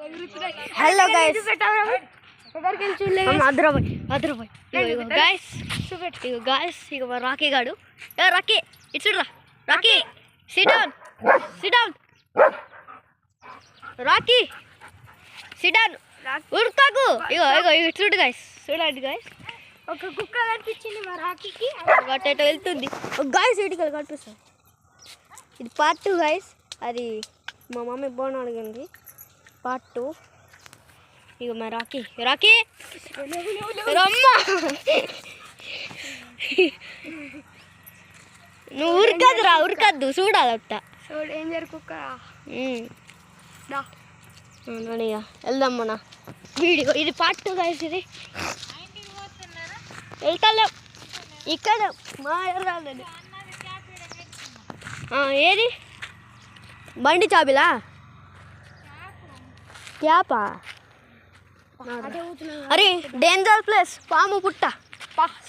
Hello guys, guys ఇక మా Rocky గాడు. రాకీ ఇటు చూడరా. Rocky sit down, sit down. Rocky sit down, ఉరుకుతాకు. ఇగో ఇగో ఇటు చూడు గైస్, చూడండి గైస్. ఒక కుక్క కనిపించింది మా రాకీకి, అటు వెళ్తుంది గైస్. ఇటుకలు కనిపిస్తుంది. ఇది పార్ట్ 2 గైస్. అది మా మమ్మీ బోన్ అడిగింది, పార్ట్ 2. ఇక మా రాకీ, రాకీ రమ్మ. నువ్వు ఉరకద్దురా, ఉరకద్దు, చూడాలట. చూడు ఏం జరుగుక్క. ఇక వెళ్దాం మన వీడియో. ఇది పార్ట్ 2 గైస్. ఇది వెళ్తాలేం ఇక్కడ మా ఎర్రాలని. ఏది బండి చాబిలా క్యాపా? అరే డేంజర్ ప్లేస్, పాము పుట్ట.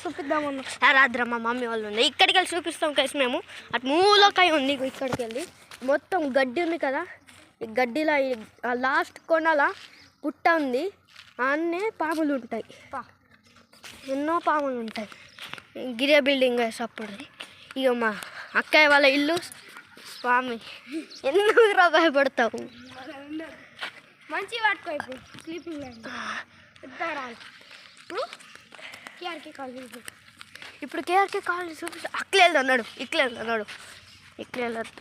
చూపిద్దామన్నా రాద్రా, మా మమ్మీ వాళ్ళు ఉంది. ఇక్కడికి వెళ్ళి చూపిస్తాం కలిసి మేము. అటు మూలకాయ ఉంది, ఇక్కడికి వెళ్ళి మొత్తం గడ్డి ఉంది కదా. ఈ గడ్డిలో ఆ లాస్ట్ కొనల పుట్ట ఉంది, అన్నే పాములు ఉంటాయి. ఎన్నో పాములు ఉంటాయి. గిరే బిల్డింగ్ వేసి అప్పుడు. ఇక మా అక్కయ్య వాళ్ళ ఇల్లు. స్వామి ఎందుకు భయపడతావు? మంచి పట్టుకో. ఇప్పుడు స్లీపింగ్ ఇప్పుడు కేఆర్కే కాలేజ్ చూపిస్తా. అక్కలేదు అన్నాడు, ఇక్కలేదు అన్నాడు, ఇక్కలేదు.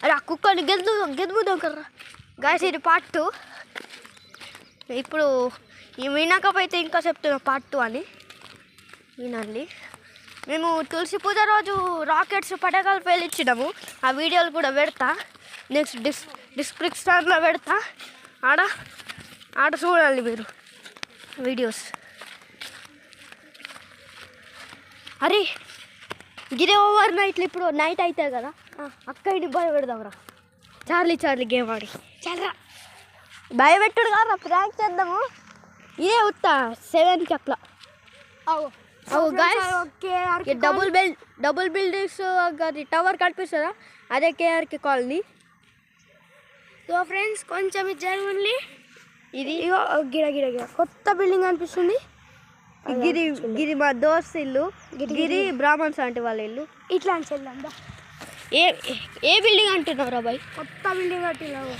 అరే ఆ కుక్కని గెలుపుదాం కర్రా గాయస్. ఇది పార్ట్ 2. ఇప్పుడు ఈ వినకపోతే ఇంకా చెప్తున్నా పార్ట్ 2 అని వినండి. మేము తులసి పూజ రోజు రాకెట్స్ పటాకాలు పేలిచ్చినాము. ఆ వీడియోలు కూడా పెడతా, నెక్స్ట్ డిస్క్రిప్షన్లో పెడతా. ఆడ చూడాలి మీరు వీడియోస్. అరే గిరే ఓవర్ నైట్లు ఇప్పుడు నైట్ అవుతాయి కదా, అక్కడిని భయపెడదాంరా. చార్లీ గేమ్ ఆడి చల్రా. భయపెట్టుడు కాదు, ప్రాంక్ చేద్దాము. ఇదే ఉత్తా 7కి అట్లా. డబుల్ బిల్డింగ్స్ అది టవర్ కనిపిస్తుందా, అదే కేఆర్కే కాలనీ. సో ఫ్రెండ్స్ కొంచెం ఇది జరుగుంది. ఇది గిర కొత్త బిల్డింగ్ అనిపిస్తుంది. గిరి మా దోస్త్ ఇల్లు, గిరి బ్రాహ్మణ్స్ అంటే వాళ్ళ ఇల్లు. ఇట్లా అని చెల్లందా. ఏ బిల్డింగ్ అంటున్నావు బాయ్? కొత్త బిల్డింగ్ కట్టినావు.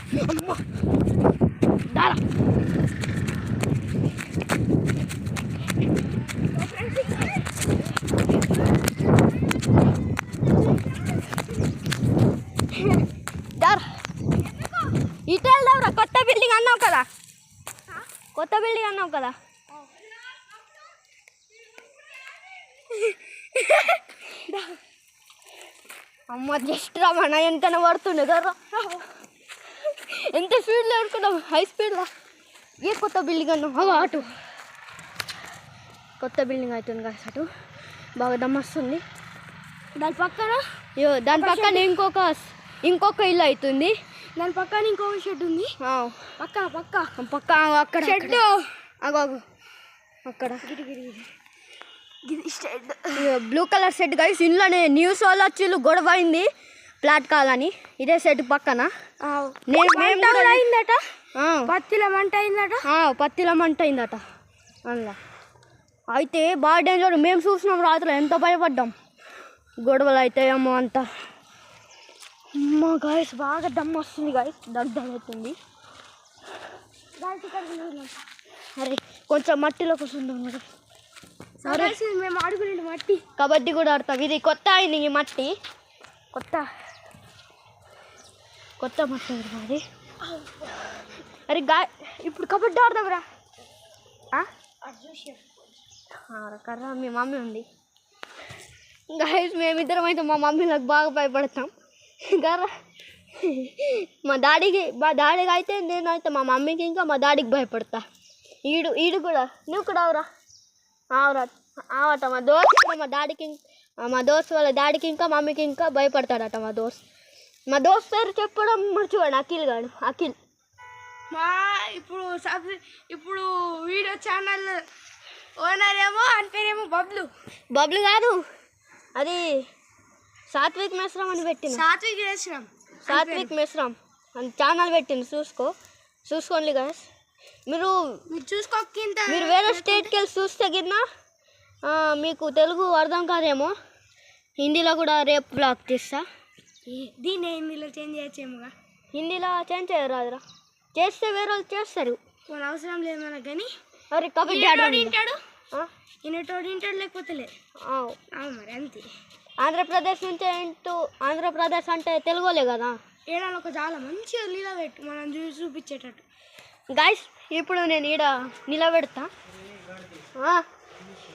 ఇటు వెళ్దాంరా. కొత్త బిల్డింగ్ అన్నావు కదా, కొత్త బిల్డింగ్ అన్నావు కదా. అమ్మ జస్ట్ రా, మన ఎంతనే పడుతుండే కదా. ఎంత స్పీడ్లో అనుకున్నావు, హై స్పీడ్లో. ఏ కొత్త బిల్డింగ్ అన్నావు? అటు కొత్త బిల్డింగ్ అవుతుంది కదా, అటు బాగా దమ్మొస్తుంది. దాని పక్కన దాని పక్కన ఇంకొక ఇల్లు అవుతుంది. దాని పక్కన ఇంకొక షెడ్ ఉంది. పక్క అక్కడ షెడ్ అక్కడ బ్లూ కలర్ షెడ్ గైస్. ఇంట్లోనే న్యూస్ వాళ్ళు వచ్చి గొడవ అయింది, ఫ్లాట్ కాలని. ఇదే షెడ్ పక్కన అయిందట, పత్తిలో మంట అయిందట. అందులో అయితే బాగా డేంజర్. మేము చూసినాం రాత్రి, ఎంత భయపడ్డాం. గొడవలు అవుతాయేమో అంతా. అమ్మా గాయస్ బాగా దమ్ము వస్తుంది గాయస్, దగ్గవుతుంది. అరే కొంచెం మట్టిలో కూర్చుందాం. మేము ఆడుకునే మట్టి కబడ్డీ కూడా ఆడతాం. ఇది కొత్త అయింది, ఈ మట్టి కొత్త మట్టి అది. అరే ఇప్పుడు కబడ్డీ ఆడదాం రా. కర్రా మీ మమ్మీ ఉంది గాయస్. మేమిద్దరం అయితే మా మమ్మీ నాకు బాగా భయపడతాం కర్రా. మా డాడీకి అయితే నేనైతే మా మమ్మీకి ఇంకా మా డాడీకి భయపడతా. ఈడు కూడా, నువ్వు కూడా ఆవట. మా దోస్త్ వాళ్ళ డాడీకి ఇంకా మమ్మీకి ఇంకా భయపడతాడట. మా దోస్త్ పేరు చెప్పడం మర్చిపోయాడు, అఖిల్. ఇప్పుడు వీడియో ఛానల్ ఓనర్ ఏమో అని పేరేమో బబ్లు కాదు, అది సాత్విక్ మెస్రామ్ అని పెట్టిన. సాత్విక్ మెస్రామ్. ఛానల్ పెట్టింది చూసుకోండి గాయస్. మీరు చూసుకోకింత మీరు వేరే స్టేట్కి వెళ్ళి చూస్తే కింద మీకు తెలుగు అర్థం కాదేమో. హిందీలో కూడా రేపు బ్లాగ్ తీస్తా. దీన్ని హిందీలో చేంజ్ చేయొచ్చేమోగా. హిందీలో చేంజ్ చేయరు రాదురా, చేస్తే వేరే వాళ్ళు చేస్తారు. మన అవసరం లేదు మనకు. కానీ అరే కబడ్డీ తింటాడు ఈయనటోడు తింటాడు లేకపోతే లేదు. మరి అంతే. ఆంధ్రప్రదేశ్ నుంచి ఆంధ్రప్రదేశ్ అంటే తెలుగులే కదా. ఏడాది ఒక చాలా మంచిగా నిలబెట్టు మనం చూపించేటట్టు. గాయస్ ఇప్పుడు నేను ఈడ నిలబెడతా.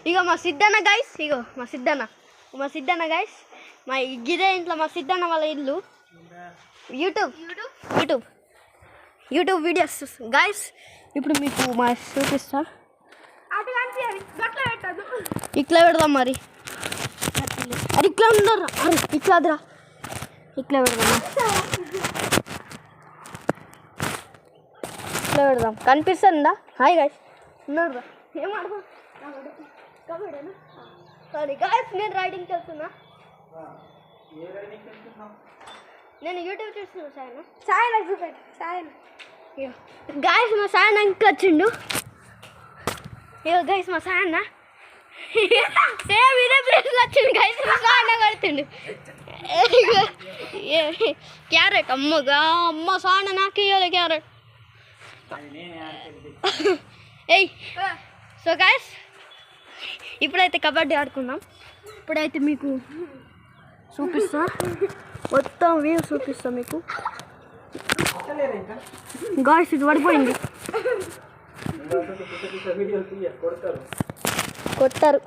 ఇగో మా సిద్ధన్న గాయస్, ఇగో మా సిద్ధన్న గాయస్. మా గిదే ఇంట్లో మా సిద్ధన్న వాళ్ళ ఇల్లు. YouTube videos guys. ఇప్పుడు మీకు మా చూపిస్తా. అటు కనిపించాలి, గట్ల పెట్టదు. ఇట్లా పెడదాం మరి. అరే ఇట్లా ఉండరా, అరే ఇట్లా అదిరా, ఇట్లా పెడదాం. కనిపిస్తుందా? హాయ్ గాయస్, ఉన్నాడురా. ఏం ఆడదాం? కబడ్డీనా? సారీ గాయస్, నేను రైడింగ్కి వెళ్తున్నా. నేను యూట్యూబ్ చూస్తున్నా. సాయన చూపెట్టు. సాయన గాయస్ మా సాయన ఇంకా వచ్చిండు. ఇగో గైస్ మా సాయన్న సేమ్ ఇదే ప్లేస్లో వచ్చిండు గైస్. మా సాయన కడుతుండు క్యారెట్. అమ్మ సాయన నాకు ఇవ్వాలి క్యారెట్. ఏయ్ సో గైస్ ఇప్పుడైతే కబడ్డీ ఆడుకుందాం. ఇప్పుడైతే మీకు చూపిస్తా, మొత్తం వ్యూ చూపిస్తా మీకు. గాయస్ ఇది పడిపోయింది, కొట్టారు.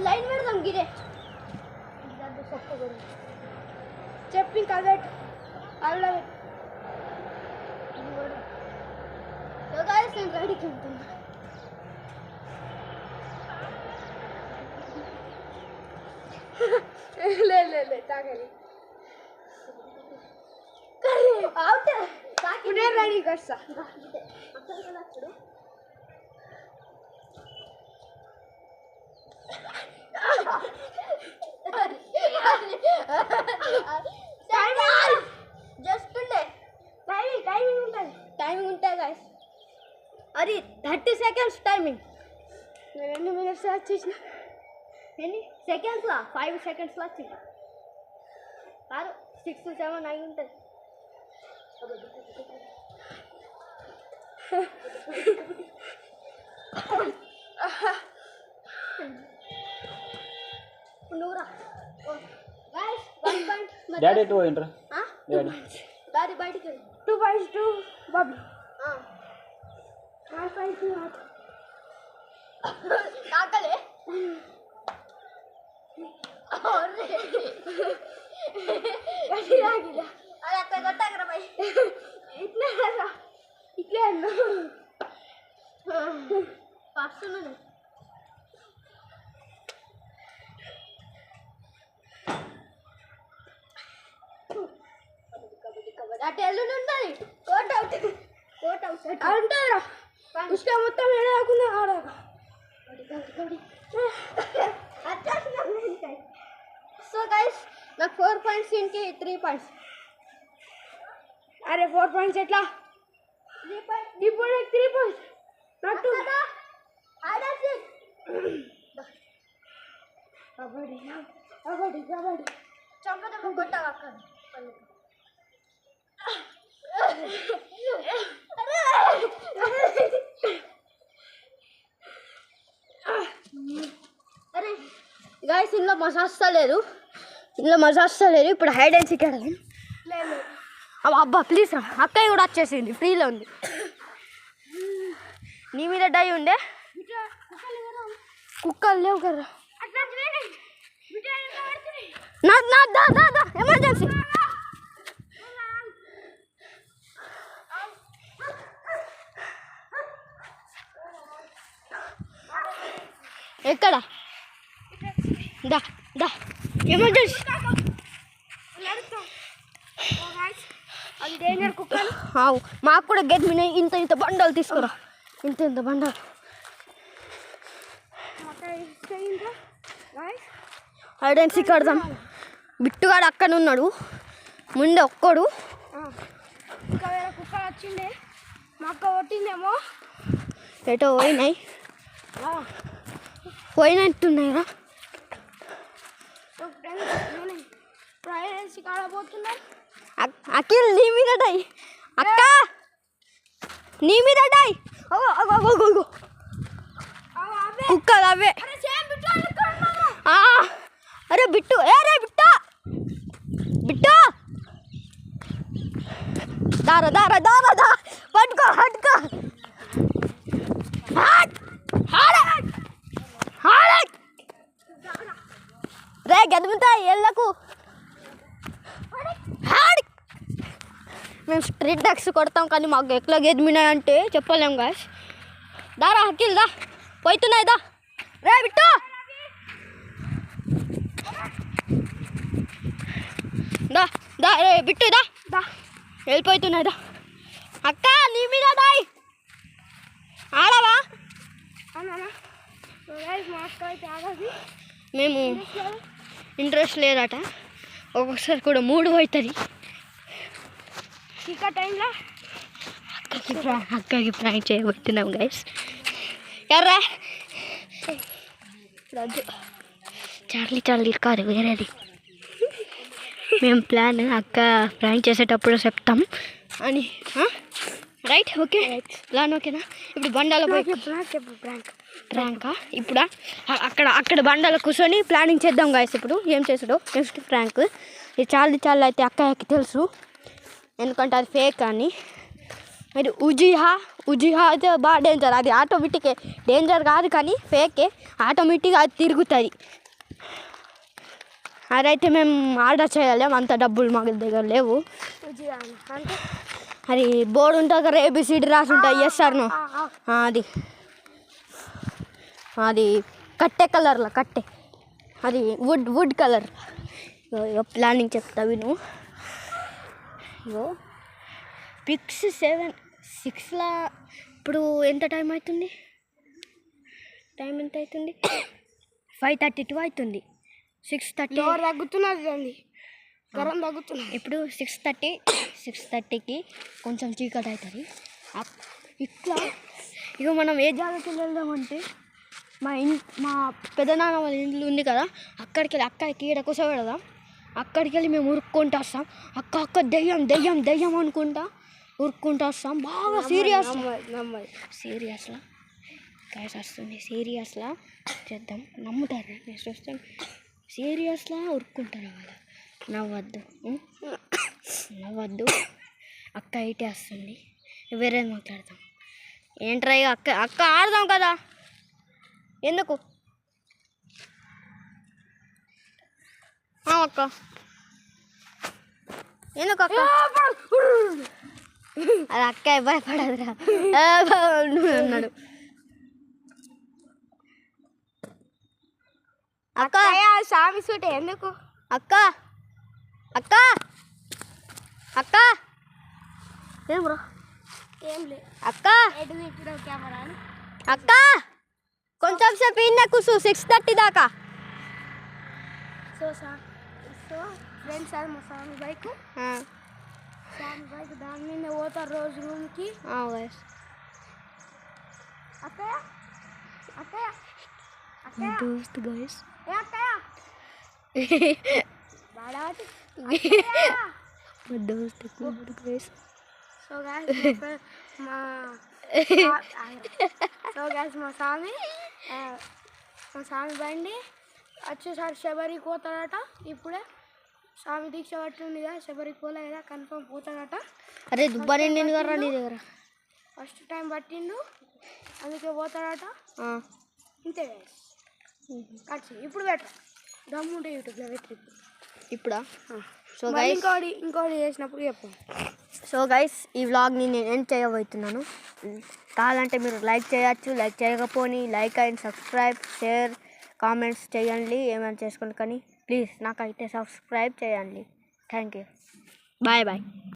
లైన్ పెడదాం గిరే చెప్పి కబెట్ అలా. నేను రైడ్కి వెళ్తున్నా. లేదు తాగాలి. నేను రైడ్కి వస్తా. జస్ట్ ఉండే టైమింగ్ ఉంటుంది గాయస్. అది 30 seconds టైమింగ్. నేను 2 minutes వచ్చేసిన. ఎన్ని సెకండ్స్లా? 5 secondsలో వచ్చింది. కాదు 6 to 7 అయి ఉంటుంది. నువ్వురా డాడీ ఎటు పోయిండ్రా? డాడీ బయటికి 2 points to Bobby. 1 point to కాకలే అది అక్కడ కొట్టాకరా భయ్. ఇట్లే అన్నా ఫస్ట్ ఉన్నాను. అటు ఎల్లుండి ఉంటుంది. కోట్ అవుట్ అంటారా ఇష్టం మొత్తం ఏడాకుండా ఆడాక. సో గైస్ నాకు 4 points, ఇంకే 3 points. అరే 4 points ఎట్లా? 3 points. ఇప్పుడు 3 points. నట్టు కబడ్డీ చంపదమ్మ కొట్టావు అక్కడ. అరే గాయస్ ఇంట్లో మజా వస్తలేదు, ఇప్పుడు హైడ్ అండ్ సీక్ ఆడాలి. లేదు అబ్బా ప్లీజ్ రా. అక్కయ్య కూడా వచ్చేసింది, ఫ్రీలో ఉంది. నీ మీద డై ఉండే కుక్కలు లేవు కదా. ఎమర్జెన్సీ. ఎక్కడ? దా దా ఎమర్జెన్సీ. అది డేంజర్ కుక్కలు. మాకు కూడా గెట్ మీద ఇంత బండలు తీసుకురా. ఇంత బండలు. హైడ్ అండ్ సీక్ ఆడదాం. బిట్టుగాడు అక్కడ ఉన్నాడు ముందే ఒక్కడు. ఇంకా వేరే కుక్క వచ్చిండే మా అక్క కొట్టిందేమో. ఎటో పోయినట్టున్నాయిరా. కాడబోతున్నాయి. అఖిల్ నీ మీద డై, అక్క నీ మీద డై. కుక్కలు అవే. అరే బిట్టు, ఏ రే బిట్టు బిట్టు, దారా దారా దారా దా, పట్టుకో పట్టుకో. రే గదుముతాయి ఎళ్ళకు. మేము స్ట్రీట్ డాగ్స్ కొడతాం కానీ మాకు ఎట్లా గెదిమినాయంటే చెప్పలేం గాయస్. దారా అఖిల్ దా, పోతున్నాయి దా. రే బిట్టు దా దా, రే బిట్టు దా దా, వెళ్ళిపోతున్నాయి దా. అక్క నీ మీద దాయ్, ఆడవా? మేము ఇంట్రెస్ట్ లేదట, ఒక్కొక్కసారి కూడా మూడు అవుతుంది. ఇంకా టైంలో అక్కకి ప్రాంక్ చేయబోతున్నాం గైస్. ఎర్రా చార్లీ చార్లీ కాదు వేరేది. మేము ప్లాన్ అక్క ప్రాంక్ చేసేటప్పుడు చెప్తాం అని. రైట్, ఓకే ప్లాన్ ఓకేనా? ఇప్పుడు బండాల ప్రాంకా ఇప్పుడు అక్కడ బండాల కూర్చొని ప్లానింగ్ చేద్దాం గాయస్. ఇప్పుడు ఏం చేసాడో నెక్స్ట్ ప్రాంక్. ఇది చార్లీ అయితే అక్కకి తెలుసు, ఎందుకంటే అది ఫేక్ అని. మరి ఉజిహా అయితే బాగా డేంజర్. అది ఆటోమేటిక్గా డేంజర్ కాదు కానీ ఫేకే, ఆటోమేటిక్గా అది తిరుగుతుంది. అదైతే మేము ఆర్డర్ చేయలేము, అంత డబ్బులు మాకు దగ్గర లేవు. అది బోర్డు ఉంటుంది కదా, ఏబిసిడి రాసి ఉంటాయి. ఎస్ఆర్నో అది కట్టె కలర్లో, కట్టె అది వుడ్ కలర్. ప్లానింగ్ చెప్తా విను. పిక్స్ 6లా ఇప్పుడు ఎంత టైం అవుతుంది? టైం ఎంత అవుతుంది? 5:32 అవుతుంది. 6:30 తగ్గుతున్నది అండి, గరం తగ్గుతున్నది. ఇప్పుడు 6:30కి కొంచెం చీకటి అవుతుంది. ఇట్లా ఇక మనం ఏ జాగ్రత్తలు వెళ్దామంటే మా పెదనాన్న వాళ్ళ ఇల్లు ఉంది కదా, అక్కడికి ఈడ కూర్చోబెడదాం. అక్కడికి వెళ్ళి మేము ఉరుక్కుంటూ వస్తాం. అక్క దెయ్యం అనుకుంటా ఉరుక్కుంటూ వస్తాం. బాగా సీరియస్లా గైస్ వస్తుంది. సీరియస్లా చేద్దాం, నమ్ముతారా? నెక్స్ట్ వస్తాం సీరియస్లా ఉరుక్కుంటారు కదా, నవ్వద్దు. అక్క ఇటే వస్తుంది, వేరేది మాట్లాడతాం. ఏంట్రా అక్క ఆడదాం కదా, ఎందుకు అక్క ఎందుకు అక్క? అది అక్క భయపడదురా అన్నాడు. అక్క సామి సూటే ఎందుకు? అక్క ఏం బ్రో? ఏం లేదు అక్క. కెమెరా అక్క కొంచెం సేపు ఇన్న కూర్చో, 6:30 దాకా. సో ఫ్రెండ్స్ అది మా స్వామి బైక్ దాని మీద పోతారు రోజు రూమ్కి. దోస్త్ గైస్, సో గ్యాస్ మా స్వామి బండి వచ్చేసారి శబరికి పోతాడట. ఇప్పుడే స్వామి దీక్ష పట్టింది కదా, శబరికి పోలే కదా, కన్ఫర్మ్ పోతాడట. అరే దుబ్బాని నీ దగ్గర ఫస్ట్ టైం పట్టిండు, అందుకే పోతాడట. ఇంతే కచ్చి ఇప్పుడు బెటర్ దమ్ముంటే యూట్యూబ్లో పెట్టి ఇప్పుడా. సో గైస్ ఇంకోటి చేసినప్పుడు చెప్పు. సో గైస్ ఈ వ్లాగ్ని నేను ఎండ్ చేయబోతున్నాను. కావాలంటే మీరు లైక్ చేయొచ్చు, లైక్ చేయకపోని like and subscribe, share, comments చేయండి, ఏమైనా చేసుకోండి. కానీ ప్లీజ్ నాకైతే సబ్స్క్రైబ్ చేయండి. Thank you, bye.